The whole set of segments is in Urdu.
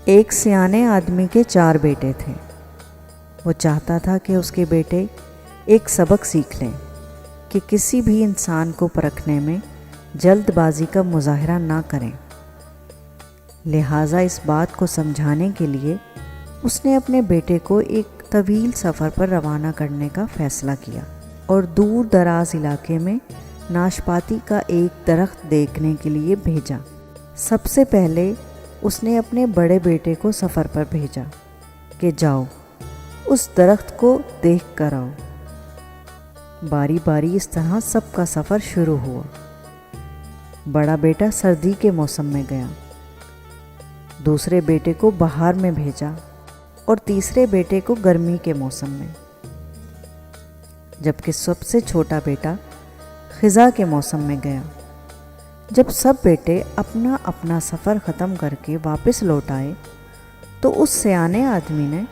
ایک سیانے آدمی کے 4 بیٹے تھے۔ وہ چاہتا تھا کہ اس کے بیٹے ایک سبق سیکھ لیں کہ کسی بھی انسان کو پرکھنے میں جلد بازی کا مظاہرہ نہ کریں۔ لہٰذا اس بات کو سمجھانے کے لیے اس نے اپنے بیٹے کو ایک طویل سفر پر روانہ کرنے کا فیصلہ کیا اور دور دراز علاقے میں ناشپاتی کا ایک درخت دیکھنے کے لیے بھیجا۔ سب سے پہلے اس نے اپنے بڑے بیٹے کو سفر پر بھیجا کہ جاؤ اس درخت کو دیکھ کر آؤ۔ باری باری اس طرح سب کا سفر شروع ہوا۔ بڑا بیٹا سردی کے موسم میں گیا، دوسرے بیٹے کو بہار میں بھیجا اور تیسرے بیٹے کو گرمی کے موسم میں، جبکہ سب سے چھوٹا بیٹا خزاں کے موسم میں گیا۔ جب سب بیٹے اپنا اپنا سفر ختم کر کے واپس لوٹ آئے تو اس سیانے آدمی نے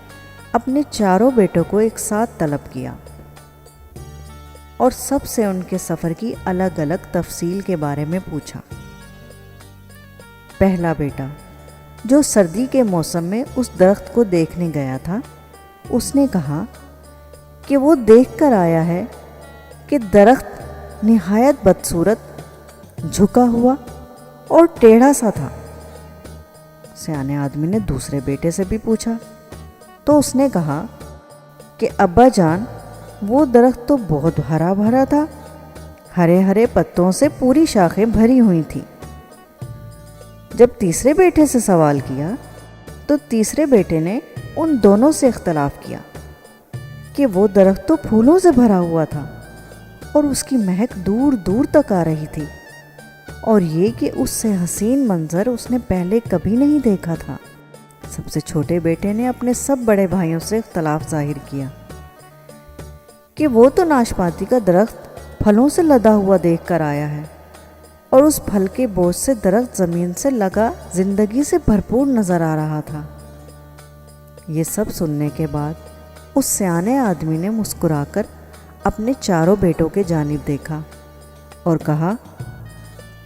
اپنے 4 بیٹوں کو ایک ساتھ طلب کیا اور سب سے ان کے سفر کی الگ الگ تفصیل کے بارے میں پوچھا۔ پہلا بیٹا جو سردی کے موسم میں اس درخت کو دیکھنے گیا تھا، اس نے کہا کہ وہ دیکھ کر آیا ہے کہ درخت نہایت بدصورت، جھکا ہوا اور ٹیڑھا سا تھا۔ سیانے آدمی نے دوسرے بیٹے سے بھی پوچھا تو اس نے کہا کہ ابا جان، وہ درخت تو بہت ہرا بھرا تھا، ہرے ہرے پتوں سے پوری شاخیں بھری ہوئی تھیں۔ جب تیسرے بیٹے سے سوال کیا تو تیسرے بیٹے نے ان دونوں سے اختلاف کیا کہ وہ درخت تو پھولوں سے بھرا ہوا تھا اور اس کی مہک دور دور تک آ رہی تھی، اور یہ کہ اس سے حسین منظر اس نے پہلے کبھی نہیں دیکھا تھا۔ سب سے چھوٹے بیٹے نے اپنے سب بڑے بھائیوں سے اختلاف ظاہر کیا کہ وہ تو ناشپاتی کا درخت پھلوں سے لدا ہوا دیکھ کر آیا ہے، اور اس پھل کے بوجھ سے درخت زمین سے لگا زندگی سے بھرپور نظر آ رہا تھا۔ یہ سب سننے کے بعد اس سیانے آدمی نے مسکرا کر اپنے 4 بیٹوں کے جانب دیکھا اور کہا،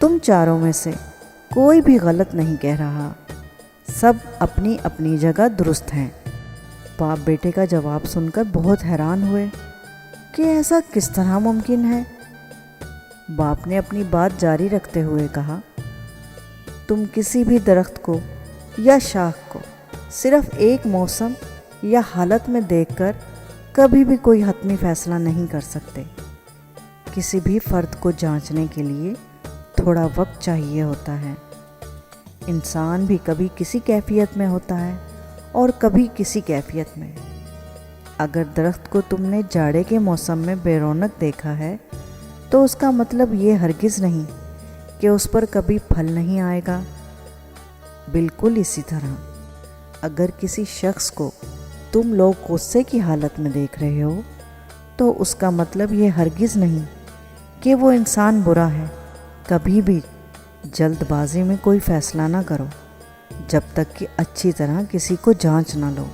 تم 4 میں سے کوئی بھی غلط نہیں کہہ رہا، سب اپنی اپنی جگہ درست ہیں۔ باپ بیٹے کا جواب سن کر بہت حیران ہوئے کہ ایسا کس طرح ممکن ہے۔ باپ نے اپنی بات جاری رکھتے ہوئے کہا، تم کسی بھی درخت کو یا شاخ کو صرف ایک موسم یا حالت میں دیکھ کر کبھی بھی کوئی حتمی فیصلہ نہیں کر سکتے۔ کسی بھی فرد کو جانچنے کے لیے تھوڑا وقت چاہیے ہوتا ہے۔ انسان بھی کبھی کسی کیفیت میں ہوتا ہے اور کبھی کسی کیفیت میں۔ اگر درخت کو تم نے جاڑے کے موسم میں بے رونق دیکھا ہے تو اس کا مطلب یہ ہرگز نہیں کہ اس پر کبھی پھل نہیں آئے گا۔ بالکل اسی طرح اگر کسی شخص کو تم لوگ غصے کی حالت میں دیکھ رہے ہو تو اس کا مطلب یہ ہرگز نہیں کہ وہ انسان برا ہے۔ کبھی بھی جلد بازی میں کوئی فیصلہ نہ کرو جب تک کہ اچھی طرح کسی کو جانچ نہ لو۔